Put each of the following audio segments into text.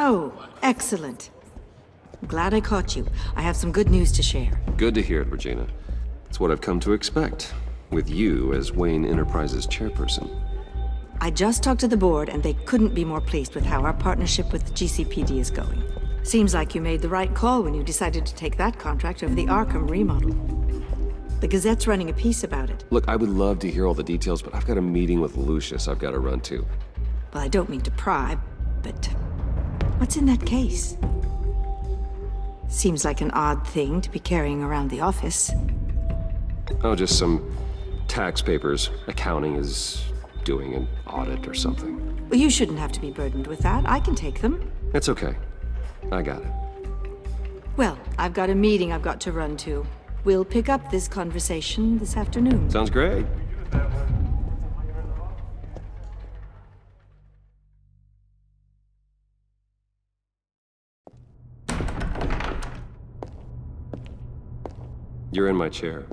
Oh, excellent. I'm glad I caught you. I have some good news to share. Good to hear it, Regina. It's what I've come to expect, with you as Wayne Enterprises chairperson. I just talked to the board, and they couldn't be more pleased with how our partnership with GCPD is going. Seems like you made the right call when you decided to take that contract over the Arkham remodel. The Gazette's running a piece about it. Look, I would love to hear all the details, but I've got a meeting with Lucius I've got to run to. Well, I don't mean to pry, but what's in that case? Seems like an odd thing to be carrying around the office. Oh, just some tax papers. Accounting is doing an audit or something. Well, you shouldn't have to be burdened with that. I can take them. It's okay. I got it. Well, I've got a meeting I've got to run to. We'll pick up this conversation this afternoon. Sounds great. You're in my chair.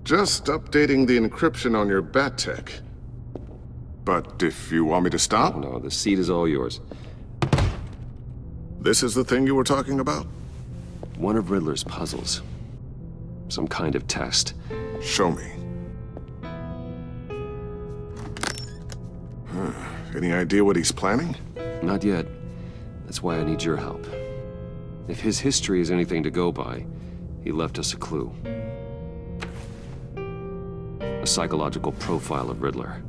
Just updating the encryption on your bat tech. But if you want me to stop? Oh, no, the seat is all yours. This is the thing you were talking about? One of Riddler's puzzles. Some kind of test. Show me. Any idea what he's planning? Not yet. That's why I need your help. If his history is anything to go by, he left us a clue. A psychological profile of Riddler.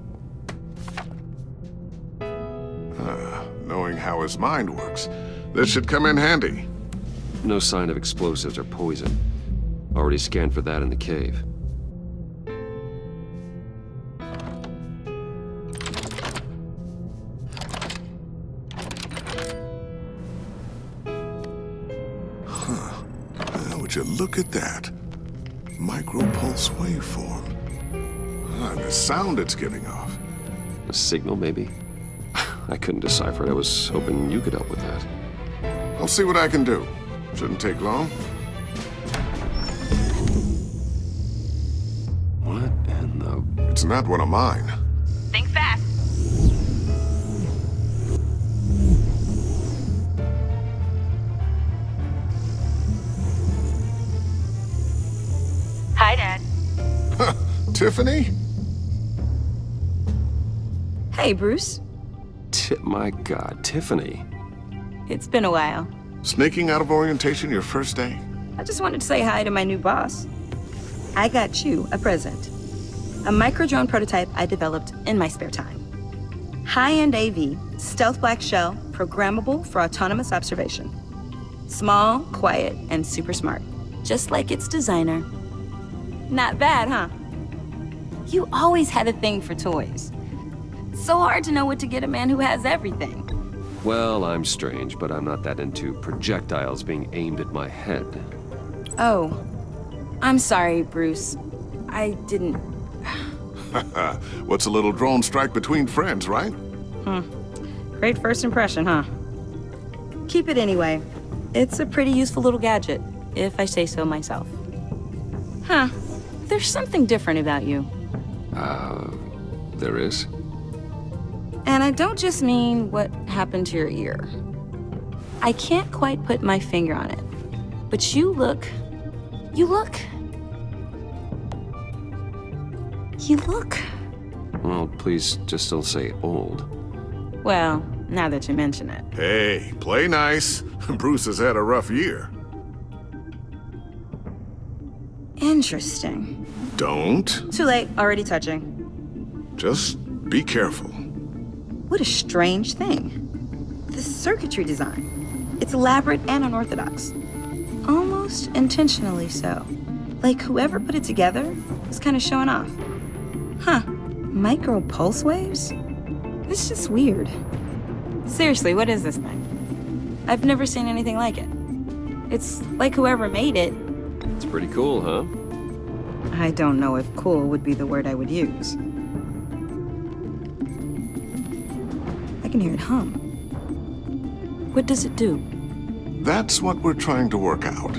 Knowing how his mind works, this should come in handy. No sign of explosives or poison. Already scanned for that in the cave. Would you look at that? Micropulse waveform. The sound it's giving off. A signal, maybe? I couldn't decipher it. I was hoping you could help with that. I'll see what I can do. Shouldn't take long. What in the... It's not one of mine. Think fast. Hi, Dad. Tiffany? Hey, Bruce. My God, Tiffany. It's been a while. Sneaking out of orientation your first day? I just wanted to say hi to my new boss. I got you a present. A micro-drone prototype I developed in my spare time. High-end AV, stealth black shell, programmable for autonomous observation. Small, quiet, and super smart. Just like its designer. Not bad, huh? You always had a thing for toys. So hard to know what to get a man who has everything. Well, I'm strange, but I'm not that into projectiles being aimed at my head. Oh, I'm sorry, Bruce. I didn't... What's a little drone strike between friends, right? Great first impression, huh? Keep it anyway. It's a pretty useful little gadget, if I say so myself. Huh. There's something different about you. There is? And I don't just mean what happened to your ear. I can't quite put my finger on it. But you look... Well, please just don't say old. Well, now that you mention it. Hey, play nice. Bruce has had a rough year. Interesting. Don't. Too late, already touching. Just be careful. What a strange thing. The circuitry design. It's elaborate and unorthodox. Almost intentionally so. Like whoever put it together was kind of showing off. Huh. Micro pulse waves? It's just weird. Seriously, what is this thing? I've never seen anything like it. It's like whoever made it. It's pretty cool, huh? I don't know if cool would be the word I would use. I can hear it hum. What does it do? That's what we're trying to work out.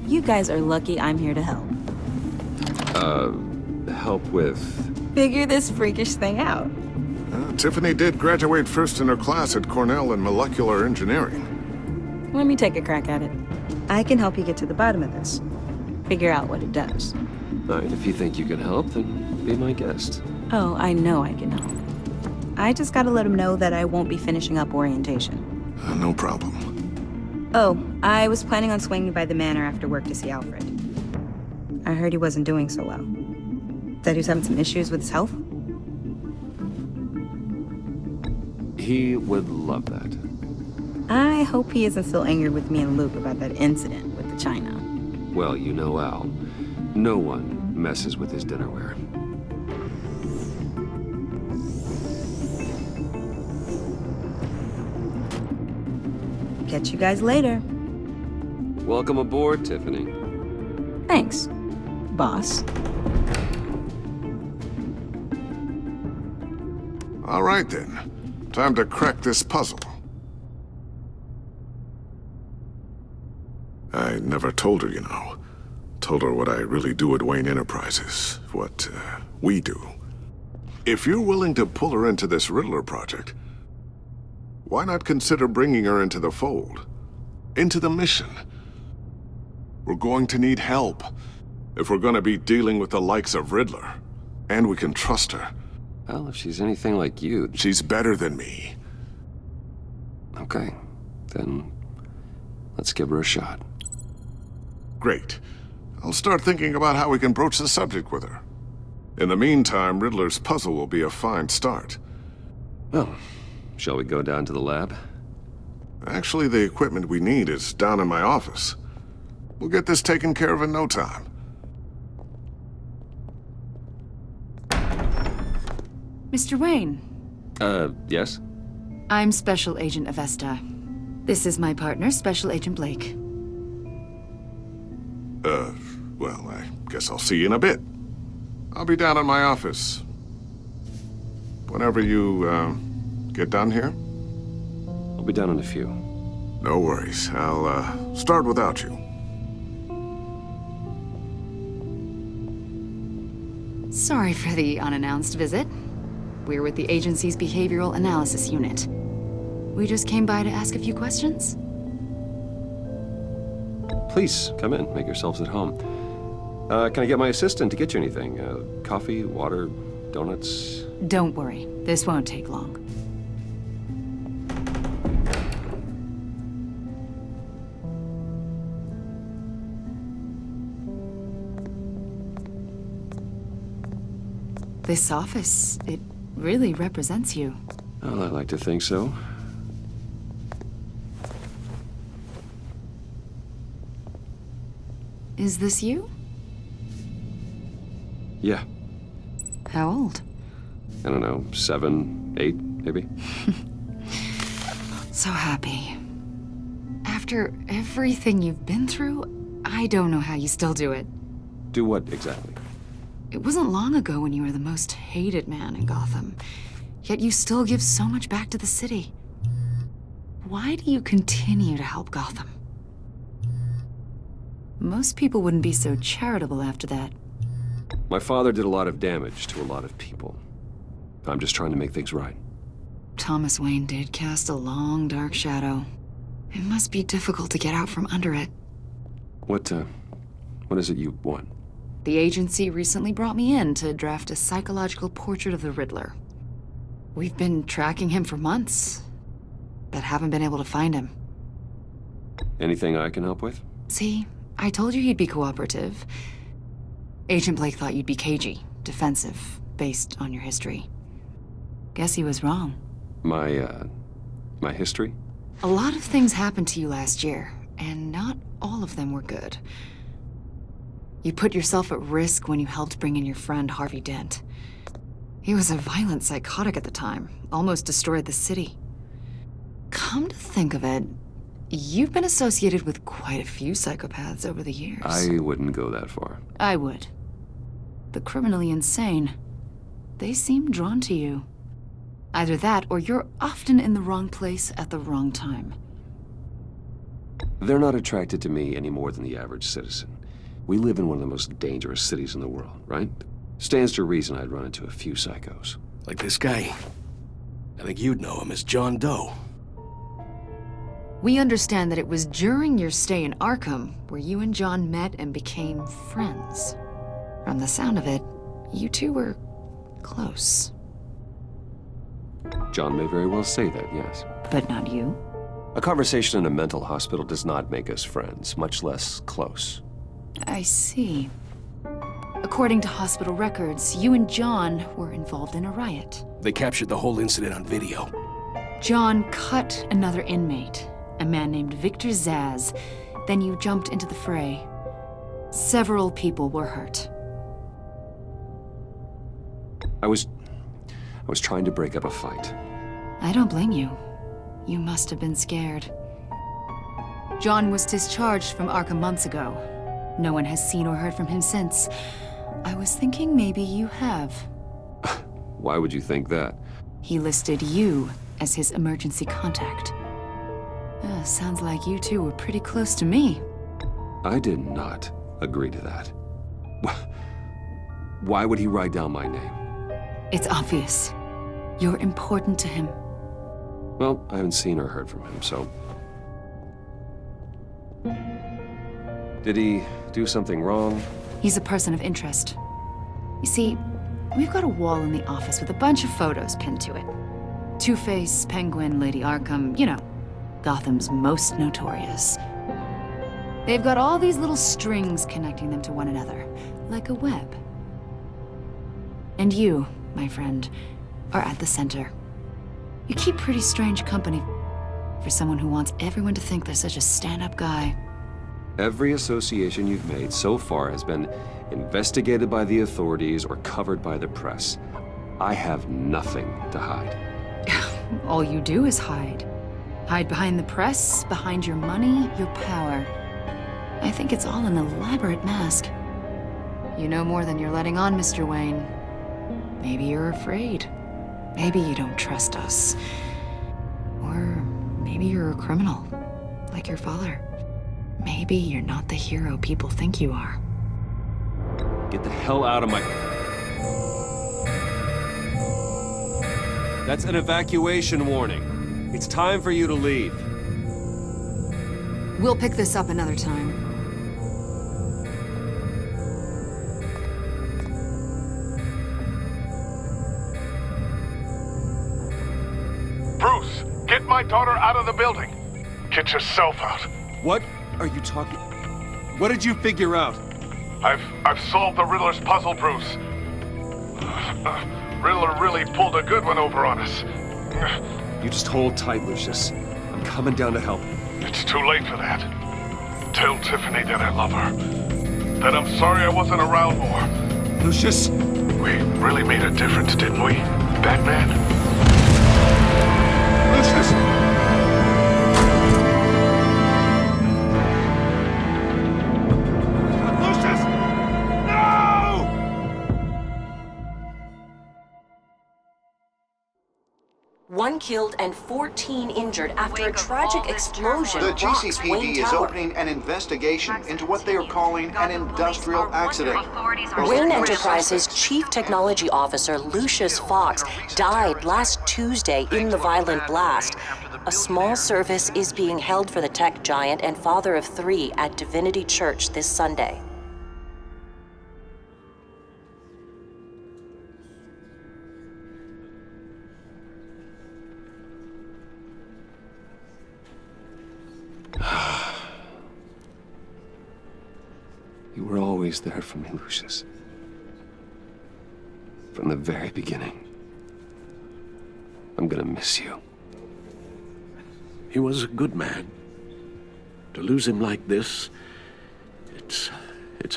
You guys are lucky I'm here to help. Help with... Figure this freakish thing out. Tiffany did graduate first in her class at Cornell in molecular engineering. Let me take a crack at it. I can help you get to the bottom of this. Figure out what it does. All right, if you think you can help, then be my guest. Oh, I know I can help. I just gotta let him know that I won't be finishing up orientation. No problem. Oh, I was planning on swinging by the manor after work to see Alfred. I heard he wasn't doing so well. That he was having some issues with his health? He would love that. I hope he isn't still angry with me and Luke about that incident with the china. Well, you know Al. No one messes with his dinnerware. Catch you guys later. Welcome aboard, Tiffany. Thanks, boss. All right then. Time to crack this puzzle. I never told her, you know. Told her what I really do at Wayne Enterprises. What, we do. If you're willing to pull her into this Riddler project, why not consider bringing her into the fold? Into the mission? We're going to need help if we're going to be dealing with the likes of Riddler. And we can trust her. Well, if she's anything like you... She's better than me. Okay, then let's give her a shot. Great. I'll start thinking about how we can broach the subject with her. In the meantime, Riddler's puzzle will be a fine start. Well, shall we go down to the lab? Actually, the equipment we need is down in my office. We'll get this taken care of in no time. Mr. Wayne, Yes? I'm Special Agent Avesta. This is my partner, Special Agent Blake. Well, I guess I'll see you in a bit. I'll be down in my office. Whenever you, get done here? I'll be down in a few. No worries. I'll, start without you. Sorry for the unannounced visit. We're with the agency's behavioral analysis unit. We just came by to ask a few questions. Please, come in. Make yourselves at home. Can I get my assistant to get you anything? Coffee, water, donuts? Don't worry, this won't take long. This office, it really represents you. Well, I like to think so. Is this you? Yeah. How old? I don't know, 7, 8, maybe? So happy. After everything you've been through, I don't know how you still do it. Do what exactly? It wasn't long ago when you were the most hated man in Gotham, yet you still give so much back to the city. Why do you continue to help Gotham? Most people wouldn't be so charitable after that. My father did a lot of damage to a lot of people. I'm just trying to make things right. Thomas Wayne did cast a long, dark shadow. It must be difficult to get out from under it. What is it you want? The agency recently brought me in to draft a psychological portrait of the Riddler. We've been tracking him for months, but haven't been able to find him. Anything I can help with? See, I told you he'd be cooperative. Agent Blake thought you'd be cagey, defensive, based on your history. Guess he was wrong. My history? A lot of things happened to you last year, and not all of them were good. You put yourself at risk when you helped bring in your friend Harvey Dent. He was a violent psychotic at the time, almost destroyed the city. Come to think of it, you've been associated with quite a few psychopaths over the years. I wouldn't go that far. I would. The criminally insane. They seem drawn to you. Either that, or you're often in the wrong place at the wrong time. They're not attracted to me any more than the average citizen. We live in one of the most dangerous cities in the world, right? Stands to reason I'd run into a few psychos. Like this guy. I think you'd know him as John Doe. We understand that it was during your stay in Arkham where you and John met and became friends. From the sound of it, you two were close. John may very well say that, yes. But not you? A conversation in a mental hospital does not make us friends, much less close. I see. According to hospital records, you and John were involved in a riot. They captured the whole incident on video. John cut another inmate, a man named Victor Zsasz. Then you jumped into the fray. Several people were hurt. I was trying to break up a fight. I don't blame you. You must have been scared. John was discharged from Arkham months ago. No one has seen or heard from him since. I was thinking maybe you have. Why would you think that? He listed you as his emergency contact. Sounds like you two were pretty close to me. I did not agree to that. Why would he write down my name? It's obvious. You're important to him. Well, I haven't seen or heard from him, so... Did he do something wrong? He's a person of interest. You see, we've got a wall in the office with a bunch of photos pinned to it. Two-Face, Penguin, Lady Arkham, you know, Gotham's most notorious. They've got all these little strings connecting them to one another, like a web. And you, my friend, are at the center. You keep pretty strange company for someone who wants everyone to think they're such a stand-up guy. Every association you've made so far has been investigated by the authorities or covered by the press. I have nothing to hide. All you do is hide. Hide behind the press, behind your money, your power. I think it's all an elaborate mask. You know more than you're letting on, Mr. Wayne. Maybe you're afraid. Maybe you don't trust us. Or maybe you're a criminal, like your father. Maybe you're not the hero people think you are. Get the hell out of my... That's an evacuation warning. It's time for you to leave. We'll pick this up another time. Bruce, get my daughter out of the building. Get yourself out. What are you talking... What did you figure out? I've solved the Riddler's puzzle, Bruce. Riddler really pulled a good one over on us. You just hold tight, Lucius. I'm coming down to help. It's too late for that. Tell Tiffany that I love her. That I'm sorry I wasn't around more. Lucius! We really made a difference, didn't we, Batman? Lucius! Lucius! No! One killed and 14 injured after a tragic explosion The rocks GCPD Wayne is Tower. opening an investigation into what they are calling an industrial accident. Wayne Enterprises' Chief Technology Officer Lucius Fox died last Tuesday in the violent blast. A small service is being held for the tech giant and father of 3 at Divinity Church this Sunday. You were always there for me, Lucius. From the very beginning. I'm gonna miss you. He was a good man. To lose him like this, it's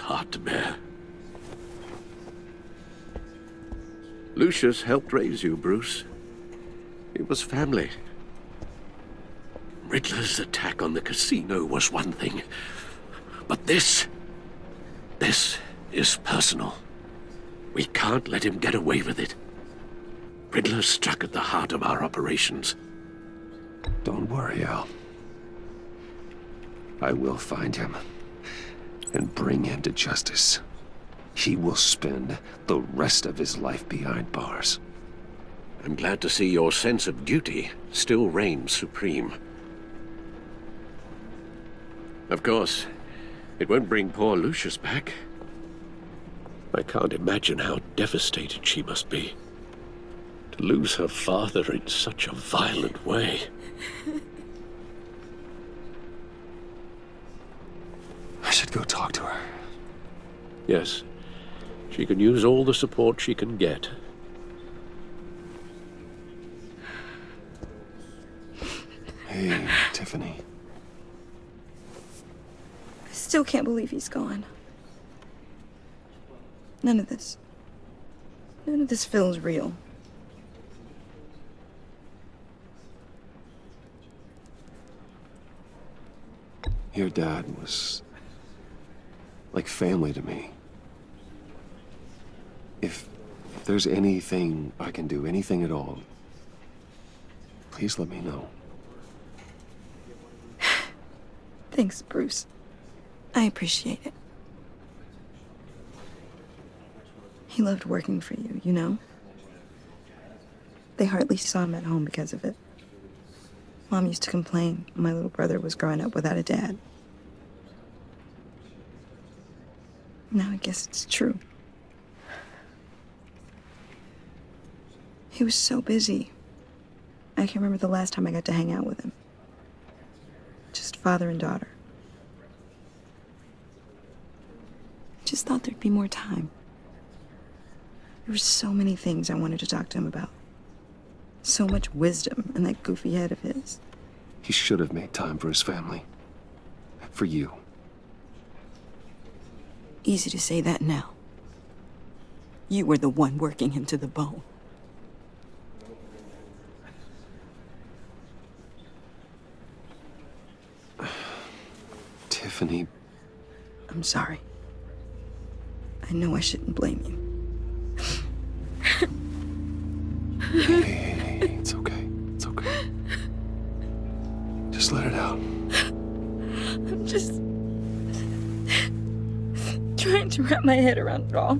hard to bear. Lucius helped raise you, Bruce. It was family. Riddler's attack on the casino was one thing, but this is personal. We can't let him get away with it. Riddler struck at the heart of our operations. Don't worry, Al. I will find him and bring him to justice. He will spend the rest of his life behind bars. I'm glad to see your sense of duty still reigns supreme. Of course, it won't bring poor Lucius back. I can't imagine how devastated she must be. To lose her father in such a violent way. I should go talk to her. Yes, she can use all the support she can get. Hey, Tiffany. I still can't believe he's gone. None of this feels real. Your dad was like family to me. If there's anything I can do, anything at all, please let me know. Thanks, Bruce. I appreciate it. He loved working for you, you know? They hardly saw him at home because of it. Mom used to complain my little brother was growing up without a dad. Now I guess it's true. He was so busy. I can't remember the last time I got to hang out with him. Just father and daughter. Just thought there'd be more time. There were so many things I wanted to talk to him about. So much wisdom in that goofy head of his. He should have made time for his family. For you. Easy to say that now. You were the one working him to the bone. Tiffany. I'm sorry. I know I shouldn't blame you. Hey, it's okay. It's okay. Just let it out. I'm just trying to wrap my head around it all.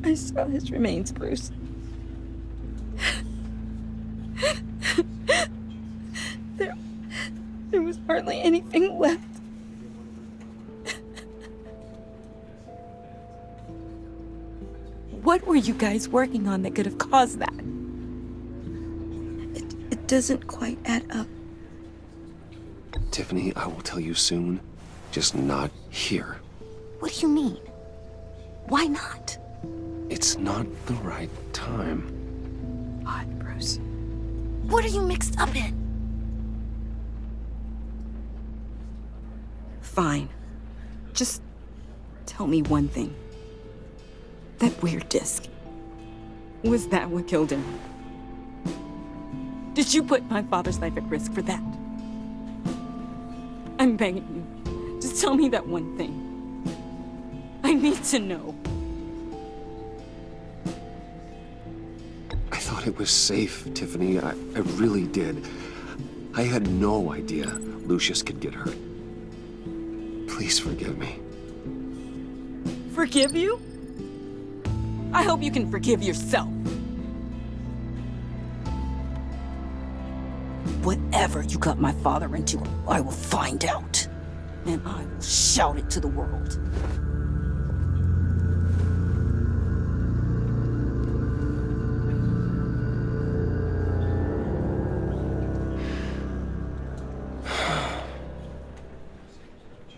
I saw his remains, Bruce. There was hardly anything left. What were you guys working on that could have caused that? It doesn't quite add up. Tiffany, I will tell you soon. Just not here. What do you mean? Why not? It's not the right time. Odd, Bruce. What are you mixed up in? Fine. Just tell me one thing. That weird disc. Was that what killed him? Did you put my father's life at risk for that? I'm begging you. Just tell me that one thing. I need to know. I thought it was safe, Tiffany. I really did. I had no idea Lucius could get hurt. Please forgive me. Forgive you? I hope you can forgive yourself. Whatever you got my father into, I will find out. And I will shout it to the world.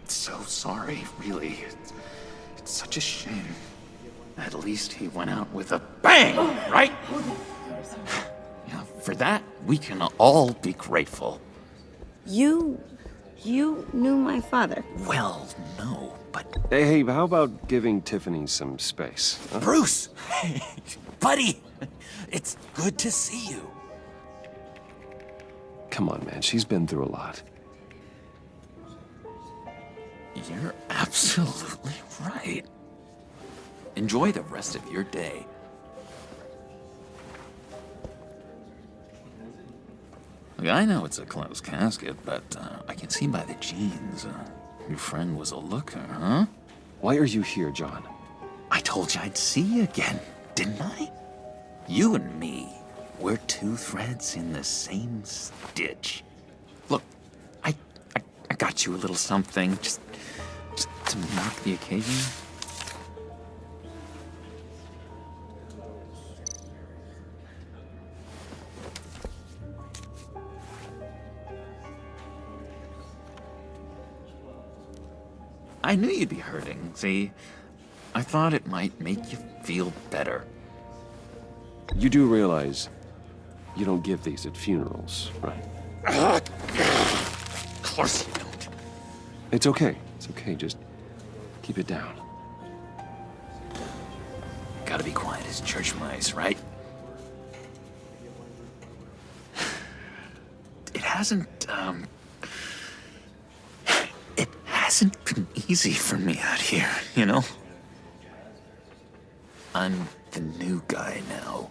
So sorry, really. It's such a shame. At least he went out with a bang, right? Yeah, for that, we can all be grateful. You knew my father. Well, no, but... Hey, how about giving Tiffany some space? Huh? Bruce! Buddy! It's good to see you. Come on, man. She's been through a lot. You're absolutely right. Enjoy the rest of your day. Look, I know it's a closed casket, but I can see by the jeans. Your friend was a looker, huh? Why are you here, John? I told you I'd see you again, didn't I? You and me, we're two threads in the same stitch. Look, I got you a little something, just to mark the occasion. I knew you'd be hurting, see? I thought it might make you feel better. You do realize you don't give these at funerals, right? Of course you don't. It's okay. It's okay. Just keep it down. Gotta be quiet as church mice, right? It hasn't been easy for me out here, you know? I'm the new guy now.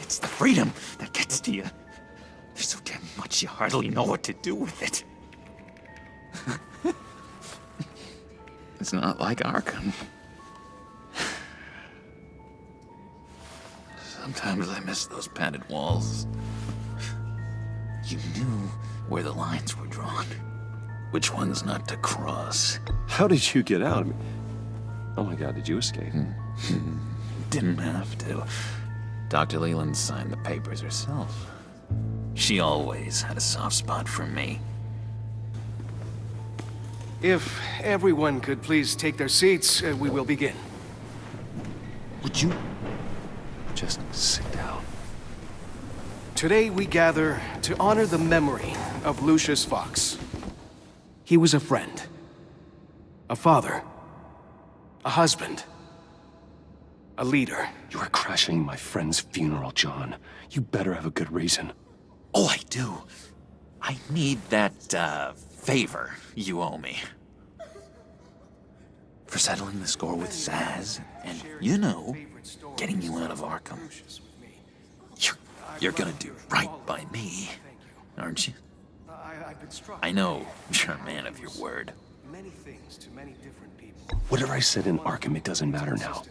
It's the freedom that gets to you. There's so damn much you hardly know what to do with it. It's not like Arkham. Sometimes I miss those padded walls. You knew where the lines were drawn. Which ones not to cross. How did you get out? I mean, oh my God, did you escape? Didn't have to. Dr. Leland signed the papers herself. She always had a soft spot for me. If everyone could please take their seats, we will begin. Would you just sit down? Today we gather to honor the memory of Lucius Fox. He was a friend, a father, a husband, a leader. You are crashing my friend's funeral, John. You better have a good reason. Oh, I do. I need that, favor you owe me. For settling the score with Zaz, and, you know, getting you out of Arkham. You're gonna do right by me, aren't you? I know you're a man of your word. Whatever I said in Arkham, it doesn't matter now.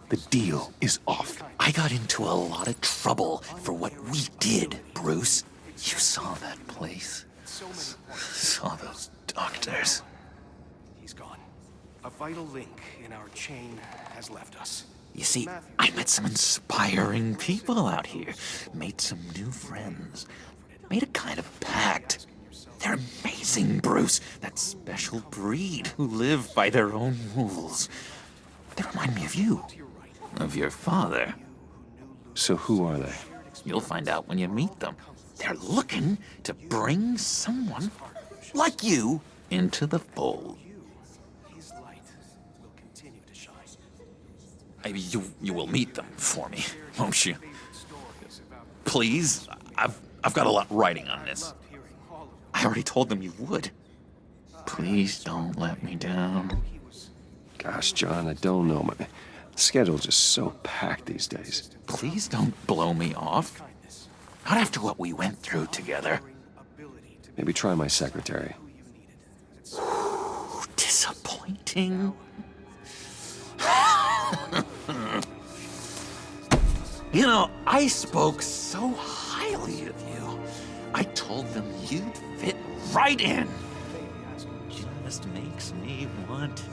The deal is off. I got into a lot of trouble for what we did, Bruce. You saw that place. Saw those doctors. He's gone. A vital link in our chain has left us. You see, I met some inspiring people out here. Made some new friends. Made a kind of pact. They're amazing, Bruce. That special breed who live by their own rules. They remind me of you. Of your father. So who are they? You'll find out when you meet them. They're looking to bring someone like you into the fold. You will meet them for me, won't you? Please, I've got a lot riding on this. I already told them you would. Please don't let me down. Gosh, John, I don't know. My schedule's just so packed these days. Please don't blow me off. Not after what we went through together. Maybe try my secretary. Disappointing. You know, I spoke so highly of you. I told them you'd fit right in. Just makes me want,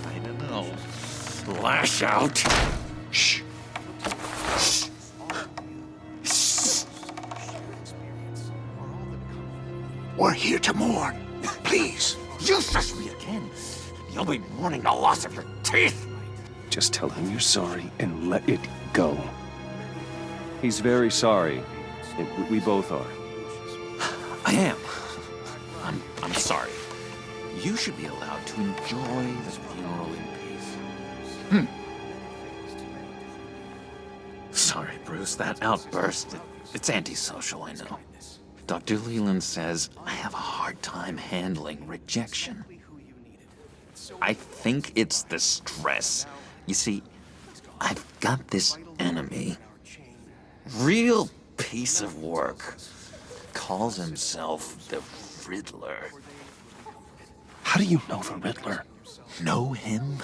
I don't know, lash out. Shh. Shh. We're here to mourn. Please, useless me again. You'll be mourning the loss of your teeth. Just tell him you're sorry and let it go. He's very sorry. And we both are. I am. I'm sorry. You should be allowed to enjoy the funeral in peace. Sorry, Bruce, that outburst, it's antisocial, I know. Dr. Leland says I have a hard time handling rejection. I think it's the stress. You see, I've got this enemy. Real piece of work. Calls himself the Riddler. How do you know the Riddler? Know him?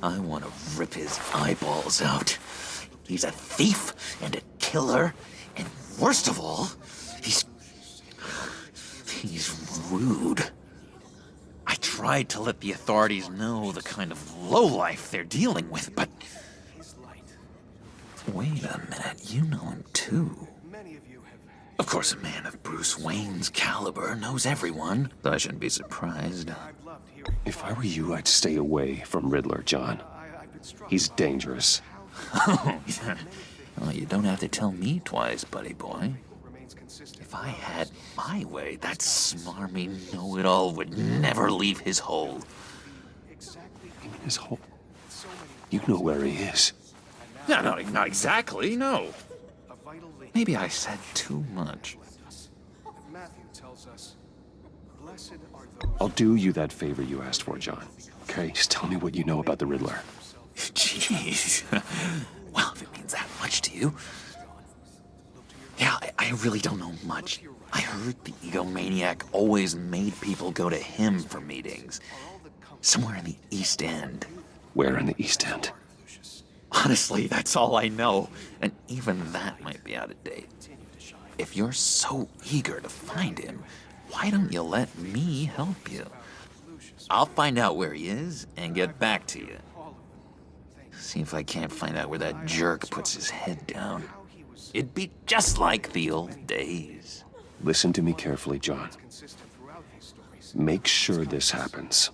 I want to rip his eyeballs out. He's a thief and a killer, and worst of all, he's rude. I tried to let the authorities know the kind of lowlife they're dealing with, but... Wait a minute, you know him too. Of course, a man of Bruce Wayne's caliber knows everyone. I shouldn't be surprised. If I were you, I'd stay away from Riddler, John. He's dangerous. Well, you don't have to tell me twice, buddy boy. If I had my way, that smarmy know-it-all would never leave his hole. His hole? You know where he is. No, not exactly, no. Maybe I said too much. I'll do you that favor you asked for, John. Okay? Just tell me what you know about the Riddler. Jeez. Well, if it means that much to you. Yeah, I really don't know much. I heard the egomaniac always made people go to him for meetings. Somewhere in the East End. Where in the East End? Honestly, that's all I know. And even that might be out of date. If you're so eager to find him, why don't you let me help you? I'll find out where he is and get back to you. See if I can't find out where that jerk puts his head down. It'd be just like the old days. Listen to me carefully, John. Make sure this happens,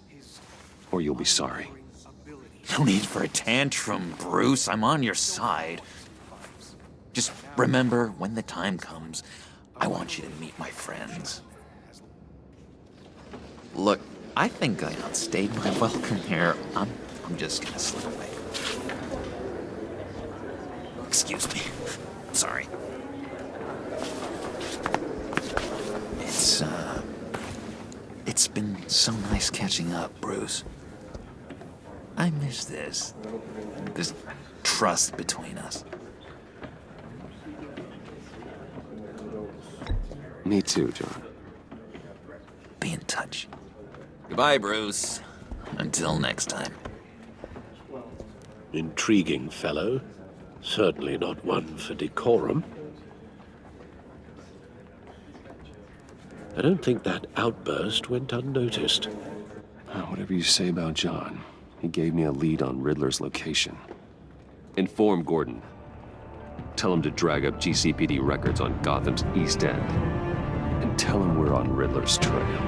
or you'll be sorry. No need for a tantrum, Bruce. I'm on your side. Just remember, when the time comes, I want you to meet my friends. Look, I think I outstayed my welcome here. I'm just gonna slip away. Excuse me. Sorry. It's been so nice catching up, Bruce. I miss this trust between us. Me too, John. Be in touch. Goodbye, Bruce. Until next time. Intriguing fellow. Certainly not one for decorum. I don't think that outburst went unnoticed. Whatever you say about John, he gave me a lead on Riddler's location. Inform Gordon. Tell him to drag up GCPD records on Gotham's East End. And tell him we're on Riddler's trail.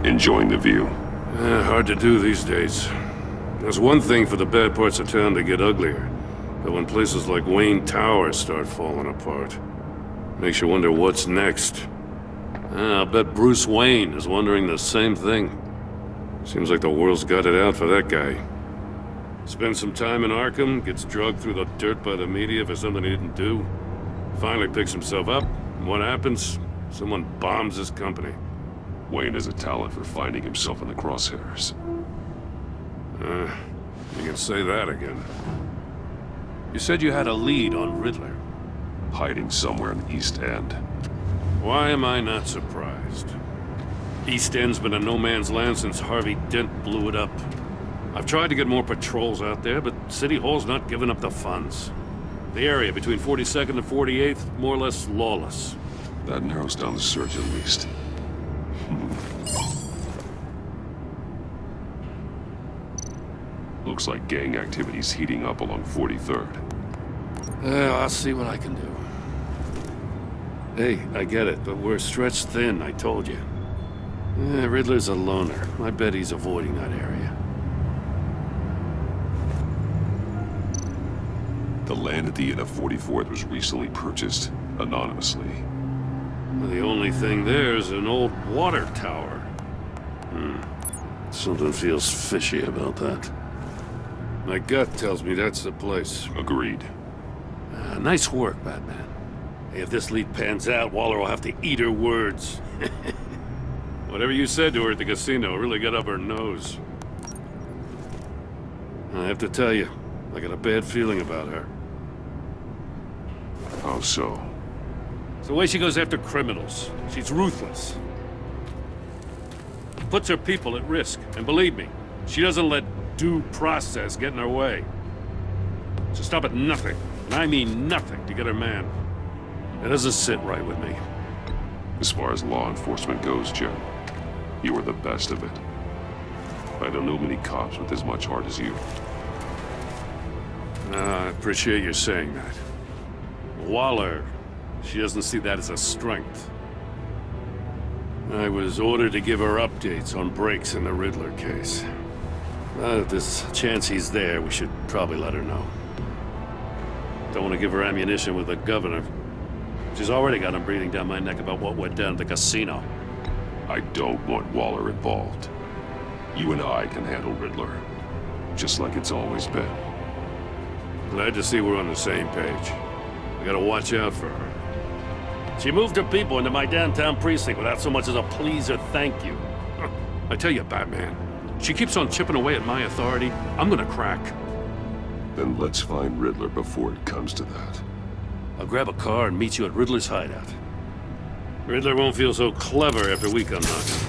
Enjoying the view. Hard to do these days. There's one thing for the bad parts of town to get uglier, but when places like Wayne Tower start falling apart, makes you wonder what's next. I'll bet Bruce Wayne is wondering the same thing. Seems like the world's got it out for that guy. Spends some time in Arkham, gets drugged through the dirt by the media for something he didn't do. Finally picks himself up, and what happens? Someone bombs his company. Wayne has a talent for finding himself in the crosshairs. You can say that again. You said you had a lead on Riddler. Hiding somewhere in the East End. Why am I not surprised? East End's been a no-man's land since Harvey Dent blew it up. I've tried to get more patrols out there, but City Hall's not giving up the funds. The area between 42nd and 48th, more or less lawless. That narrows down the search at least. Looks like gang activity's heating up along 43rd. I'll see what I can do. Hey, I get it, but we're stretched thin, I told you. Riddler's a loner. I bet he's avoiding that area. The land at the end of 44th was recently purchased anonymously. The only thing there is an old water tower. Something feels fishy about that. My gut tells me that's the place. Agreed. Nice work, Batman. Hey, if this lead pans out, Waller will have to eat her words. Whatever you said to her at the casino really got up her nose. I have to tell you, I got a bad feeling about her. How so? It's the way she goes after criminals. She's ruthless. Puts her people at risk. And believe me, she doesn't let due process get in her way. She'll stop at nothing, and I mean nothing, to get her man. It doesn't sit right with me. As far as law enforcement goes, Jim, you are the best of it. I don't know many cops with as much heart as you. I appreciate you saying that. Waller, she doesn't see that as a strength. I was ordered to give her updates on breaks in the Riddler case. If there's a chance he's there, we should probably let her know. Don't want to give her ammunition with the governor. She's already got him breathing down my neck about what went down at the casino. I don't want Waller involved. You and I can handle Riddler, just like it's always been. Glad to see we're on the same page. I gotta watch out for her. She moved her people into my downtown precinct without so much as a please or thank you. I tell you, Batman, she keeps on chipping away at my authority, I'm gonna crack. Then let's find Riddler before it comes to that. I'll grab a car and meet you at Riddler's hideout. Riddler won't feel so clever after we come knocking.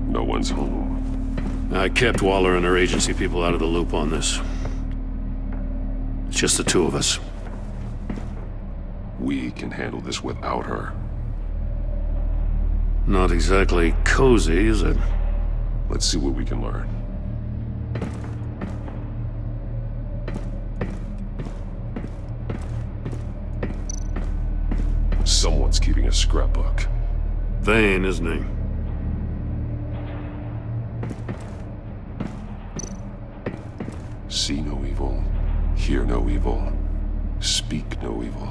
No one's home. I kept Waller and her agency people out of the loop on this. It's just the two of us. We can handle this without her. Not exactly cozy, is it? Let's see what we can learn. Someone's keeping a scrapbook. Vane, isn't he? See no evil, hear no evil, speak no evil.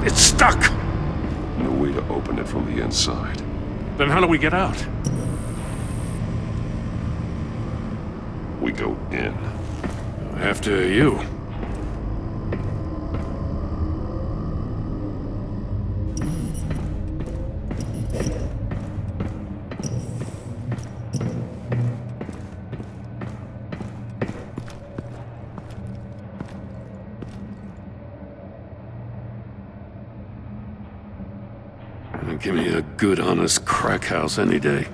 It's stuck! No way to open it from the inside. Then how do we get out? We go in. After you. Give me a good, honest crack house any day.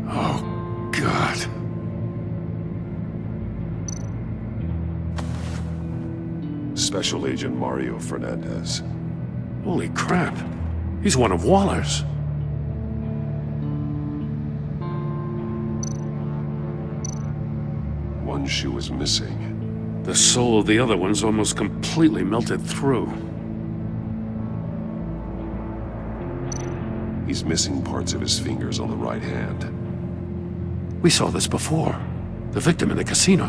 Oh, God. Special Agent Mario Fernandez. Holy crap. He's one of Waller's. One shoe is missing. The soul of the other one's almost completely melted through. He's missing parts of his fingers on the right hand. We saw this before. The victim in the casino.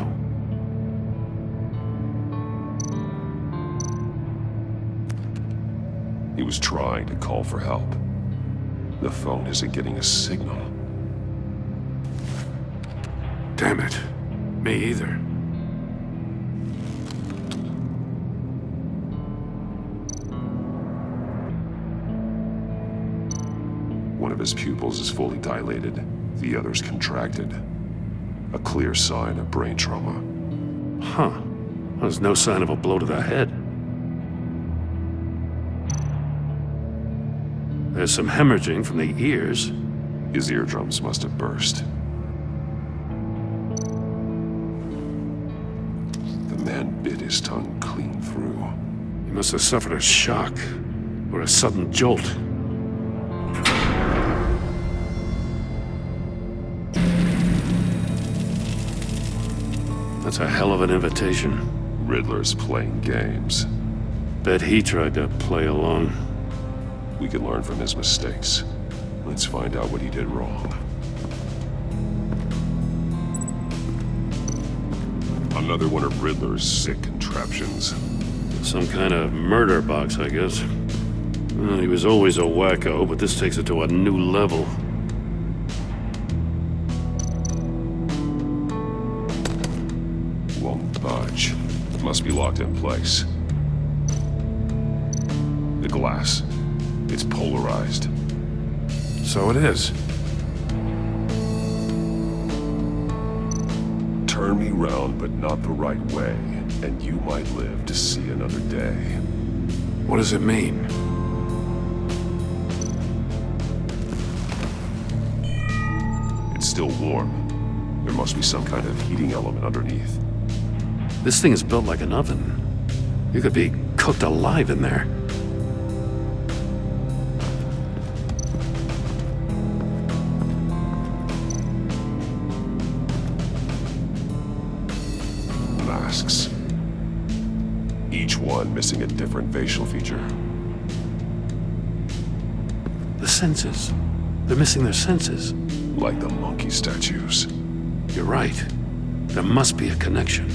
He was trying to call for help. The phone isn't getting a signal. Damn it. Me either. One of his pupils is fully dilated, the other's contracted. A clear sign of brain trauma. Huh. There's no sign of a blow to the head. There's some hemorrhaging from the ears. His eardrums must have burst. The man bit his tongue clean through. He must have suffered a shock, or a sudden jolt. That's a hell of an invitation. Riddler's playing games. Bet he tried to play along. We can learn from his mistakes. Let's find out what he did wrong. Another one of Riddler's sick contraptions. Some kind of murder box, I guess. Well, he was always a wacko, but this takes it to a new level. Won't budge. It must be locked in place. The glass. It's polarized. So it is. Turn me round, but not the right way, and you might live to see another day. What does it mean? It's still warm. There must be some kind of heating element underneath. This thing is built like an oven. You could be cooked alive in there. Masks. Each one missing a different facial feature. The senses. They're missing their senses. Like the monkey statues. You're right. There must be a connection.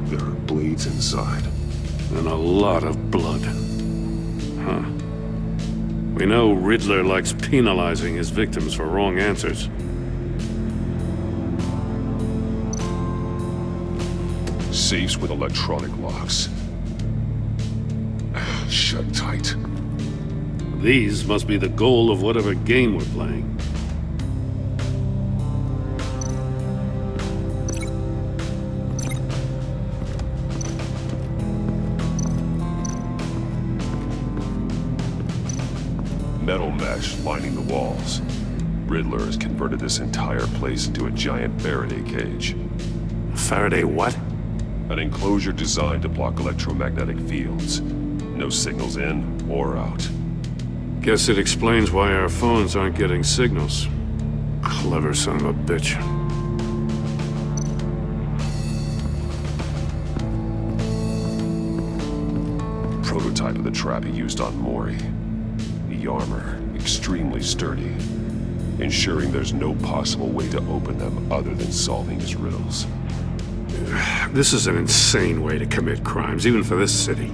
There are bleeds inside. And a lot of blood. Huh. We know Riddler likes penalizing his victims for wrong answers. Safes with electronic locks. Shut tight. These must be the goal of whatever game we're playing. Metal mesh lining the walls. Riddler has converted this entire place into a giant Faraday cage. Faraday what? An enclosure designed to block electromagnetic fields. No signals in or out. Guess it explains why our phones aren't getting signals. Clever son of a bitch. Prototype of the trap he used on Mori. The armor, extremely sturdy, ensuring there's no possible way to open them other than solving his riddles. This is an insane way to commit crimes, even for this city.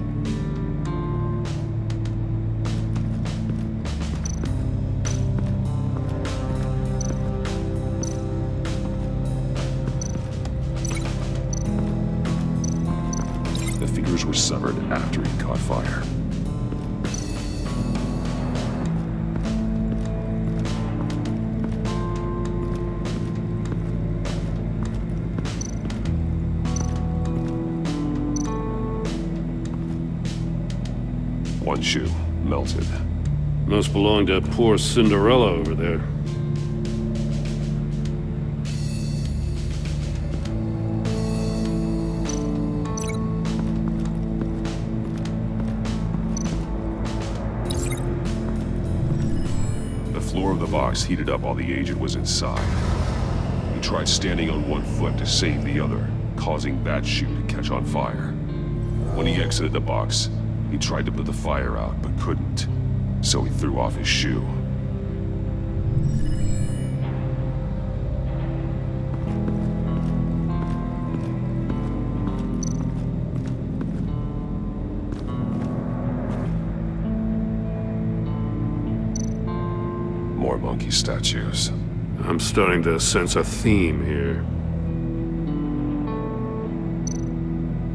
The fingers were severed after he caught fire. One shoe, melted. Must belong to poor Cinderella over there. The floor of the box heated up while the agent was inside. He tried standing on one foot to save the other, causing that shoe to catch on fire. When he exited the box, he tried to put the fire out, but couldn't, so he threw off his shoe. More monkey statues. I'm starting to sense a theme here.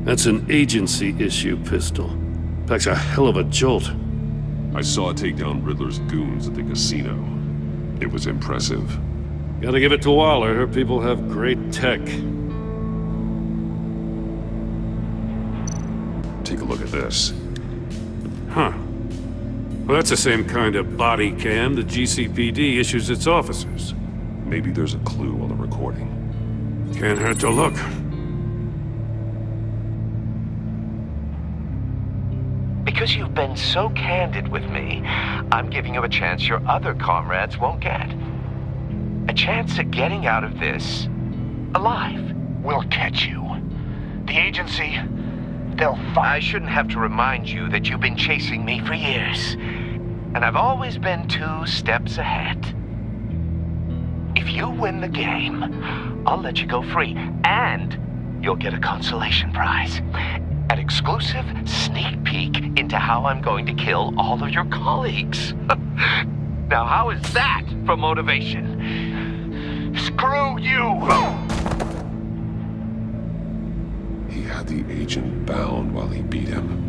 That's an agency-issue pistol. Packs a hell of a jolt. I saw it take down Riddler's goons at the casino. It was impressive. Gotta give it to Waller. Her people have great tech. Take a look at this. Huh. Well, that's the same kind of body cam the GCPD issues its officers. Maybe there's a clue on the recording. Can't hurt to look. Because you've been so candid with me, I'm giving you a chance your other comrades won't get. A chance at getting out of this alive. We'll catch you. The agency, they'll find... I shouldn't have to remind you that you've been chasing me for years. And I've always been 2 steps ahead. If you win the game, I'll let you go free. And you'll get a consolation prize. An exclusive sneak peek into how I'm going to kill all of your colleagues. Now, how is that for motivation? Screw you! He had the agent bound while he beat him.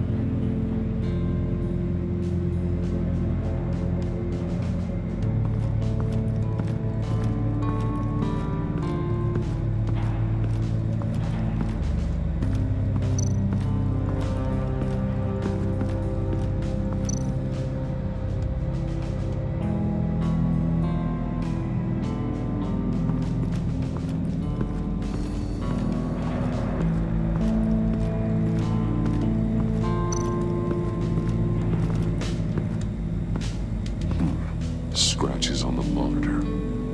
Scratches on the monitor.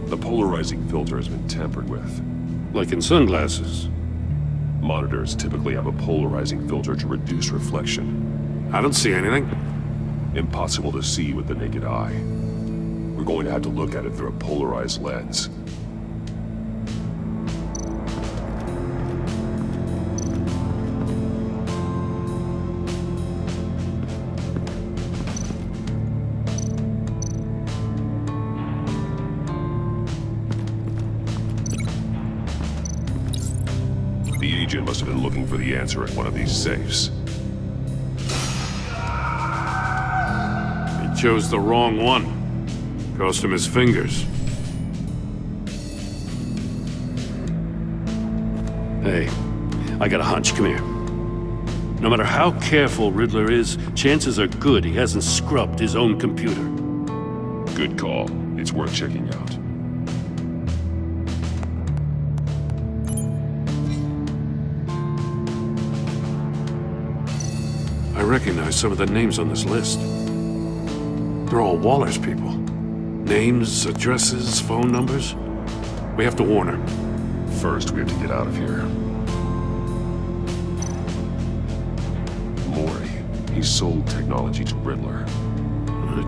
The polarizing filter has been tampered with. Like in sunglasses. Monitors typically have a polarizing filter to reduce reflection. I don't see anything. Impossible to see with the naked eye. We're going to have to look at it through a polarized lens. The agent must have been looking for the answer in one of these safes. He chose the wrong one. Cost him his fingers. Hey, I got a hunch. Come here. No matter how careful Riddler is, chances are good he hasn't scrubbed his own computer. Good call. It's worth checking out. I recognize some of the names on this list. They're all Waller's people. Names, addresses, phone numbers. We have to warn her. First, we have to get out of here. Maury. He sold technology to Riddler.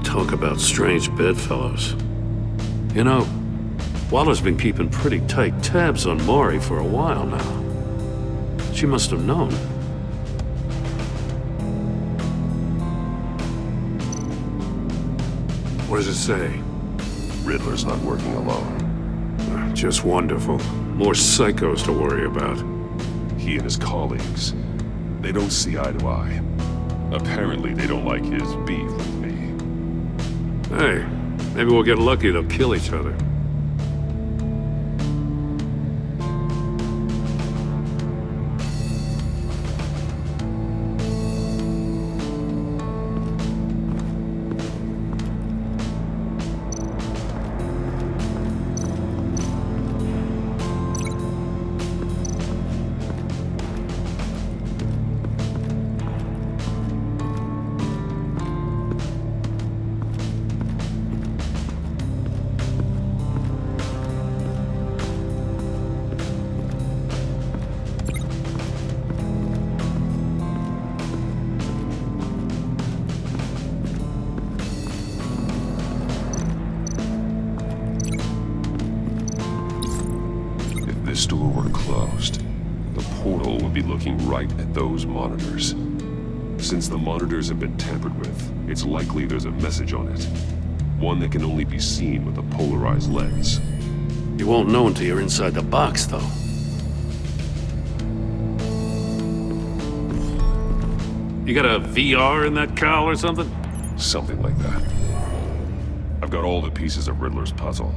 Talk about strange bedfellows. You know, Waller's been keeping pretty tight tabs on Maury for a while now. She must have known. What does it say? Riddler's not working alone. Just wonderful. More psychos to worry about. He and his colleagues, they don't see eye to eye. Apparently, they don't like his beef with me. Hey, maybe we'll get lucky they'll kill each other. This door were closed, the portal would be looking right at those monitors. Since the monitors have been tampered with, it's likely there's a message on it. One that can only be seen with a polarized lens. You won't know until you're inside the box, though. You got a VR in that cowl or something? Something like that. I've got all the pieces of Riddler's puzzle.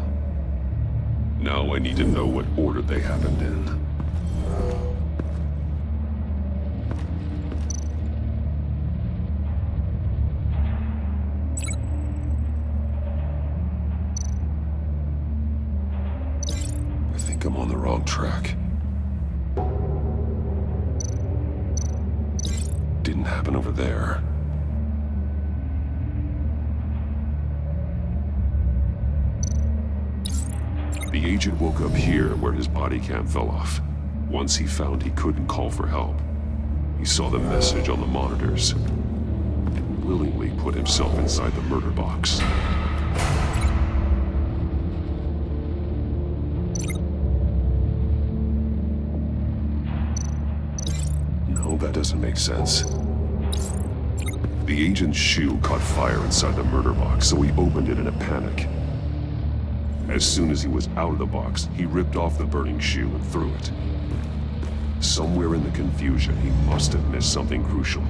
Now I need to know what order they happened in. I think I'm on the wrong track. Didn't happen over there. The agent woke up here where his body cam fell off. Once he found he couldn't call for help, he saw the message on the monitors and willingly put himself inside the murder box. No, that doesn't make sense. The agent's shoe caught fire inside the murder box, so he opened it in a panic. As soon as he was out of the box, he ripped off the burning shoe and threw it. Somewhere in the confusion, he must have missed something crucial.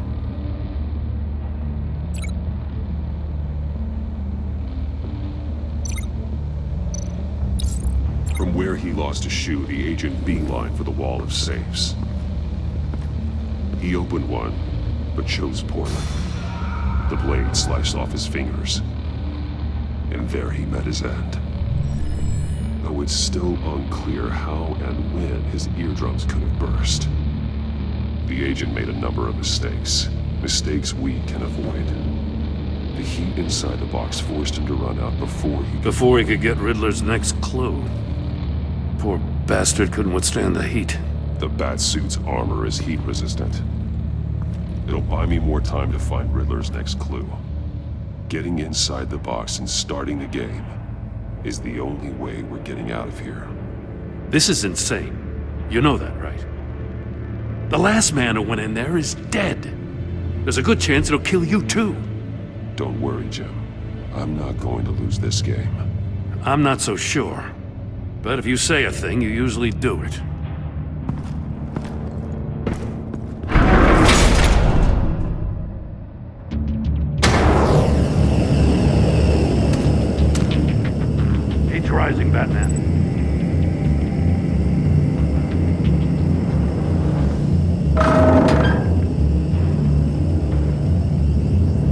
From where he lost a shoe, the agent beelined for the wall of safes. He opened one, but chose poorly. The blade sliced off his fingers, and there he met his end. Though it's still unclear how and when his eardrums could have burst. The agent made a number of mistakes. Mistakes we can avoid. The heat inside the box forced him to run out before he could get Riddler's next clue. Poor bastard couldn't withstand the heat. The Batsuit's armor is heat resistant. It'll buy me more time to find Riddler's next clue. Getting inside the box and starting the game is the only way we're getting out of here. This is insane. You know that, right? The last man who went in there is dead. There's a good chance it'll kill you too. Don't worry, Jim. I'm not going to lose this game. I'm not so sure. But if you say a thing, you usually do it. Rising, Batman.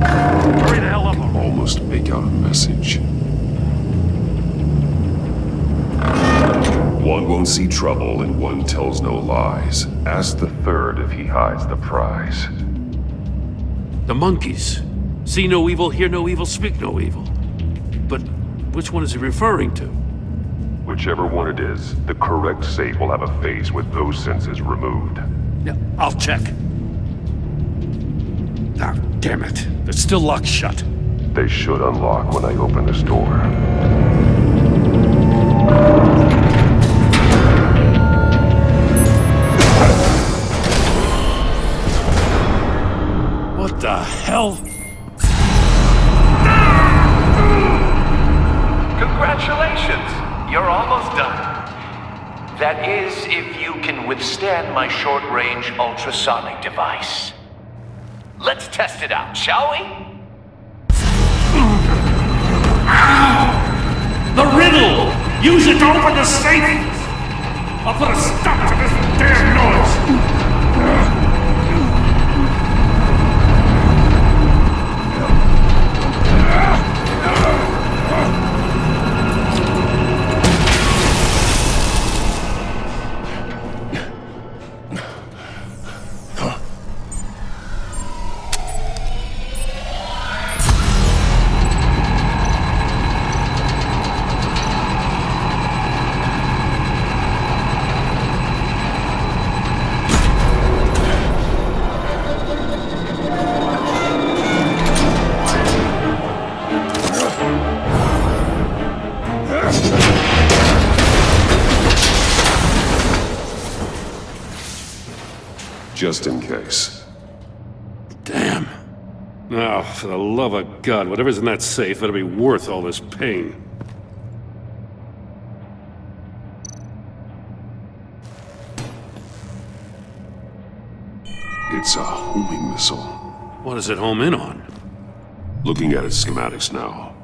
Hurry the hell up. I can almost make out a message. One won't see trouble and one tells no lies. Ask the third if he hides the prize. The monkeys. See no evil, hear no evil, speak no evil. But which one is he referring to? Whichever one it is, the correct safe will have a face with those senses removed. Yeah, I'll check. Ah, damn it. They're still locked shut. They should unlock when I open this door. What the hell? Congratulations! You're almost done. That is, if you can withstand my short-range ultrasonic device. Let's test it out, shall we? The riddle! Use it to open the safe! I'll put a stop to this damn noise! Just in case. Damn. Oh, for the love of God, whatever's in that safe better be worth all this pain. It's a homing missile. What does it home in on? Looking at its schematics now.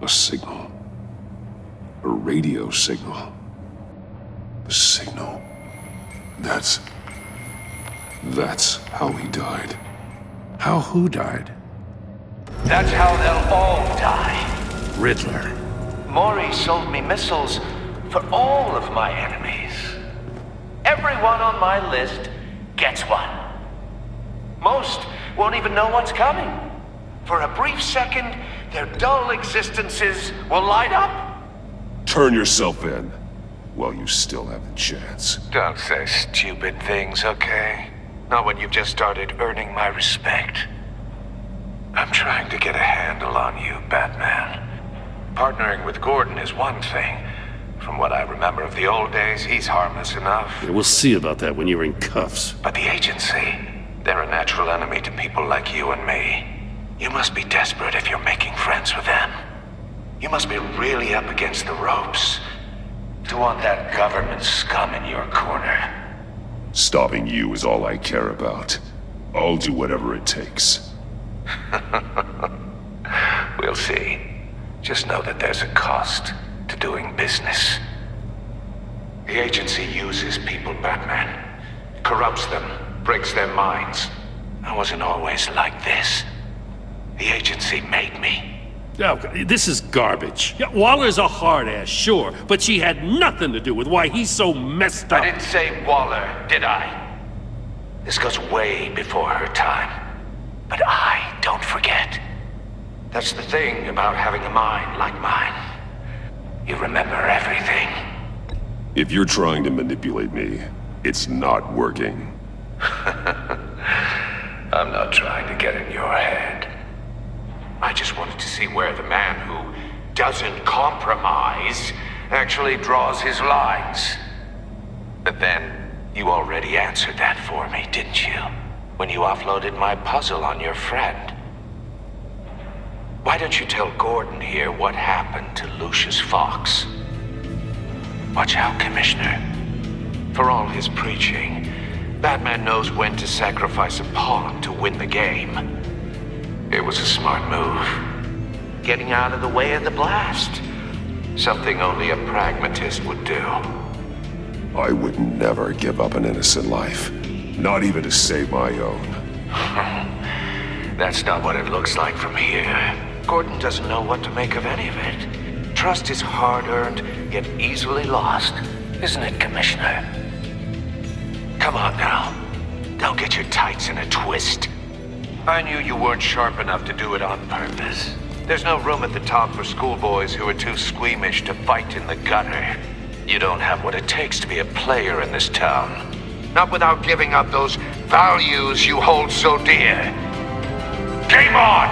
A signal. A radio signal. A signal. That's how he died. How who died? That's how they'll all die. Riddler. Maury sold me missiles for all of my enemies. Everyone on my list gets one. Most won't even know what's coming. For a brief second, their dull existences will light up. Turn yourself in while you still have the chance. Don't say stupid things, okay? Not when you've just started earning my respect. I'm trying to get a handle on you, Batman. Partnering with Gordon is one thing. From what I remember of the old days, he's harmless enough. Yeah, we'll see about that when you're in cuffs. But the agency, they're a natural enemy to people like you and me. You must be desperate if you're making friends with them. You must be really up against the ropes to want that government scum in your corner. Stopping you is all I care about. I'll do whatever it takes. We'll see. Just know that there's a cost to doing business. The agency uses people, Batman. Corrupts them, breaks their minds. I wasn't always like this. The agency made me. Oh, this is garbage. Yeah, Waller's a hard-ass, sure, but she had nothing to do with why he's so messed up. I didn't say Waller, did I? This goes way before her time. But I don't forget. That's the thing about having a mind like mine. You remember everything. If you're trying to manipulate me, it's not working. I'm not trying to get in your head. I just wanted to see where the man who doesn't compromise actually draws his lines. But then, you already answered that for me, didn't you? When you offloaded my puzzle on your friend. Why don't you tell Gordon here what happened to Lucius Fox? Watch out, Commissioner. For all his preaching, Batman knows when to sacrifice a pawn to win the game. It was a smart move. Getting out of the way of the blast. Something only a pragmatist would do. I would never give up an innocent life. Not even to save my own. That's not what it looks like from here. Gordon doesn't know what to make of any of it. Trust is hard-earned, yet easily lost. Isn't it, Commissioner? Come on now. Don't get your tights in a twist. I knew you weren't sharp enough to do it on purpose. There's no room at the top for schoolboys who are too squeamish to fight in the gutter. You don't have what it takes to be a player in this town. Not without giving up those values you hold so dear. Game on!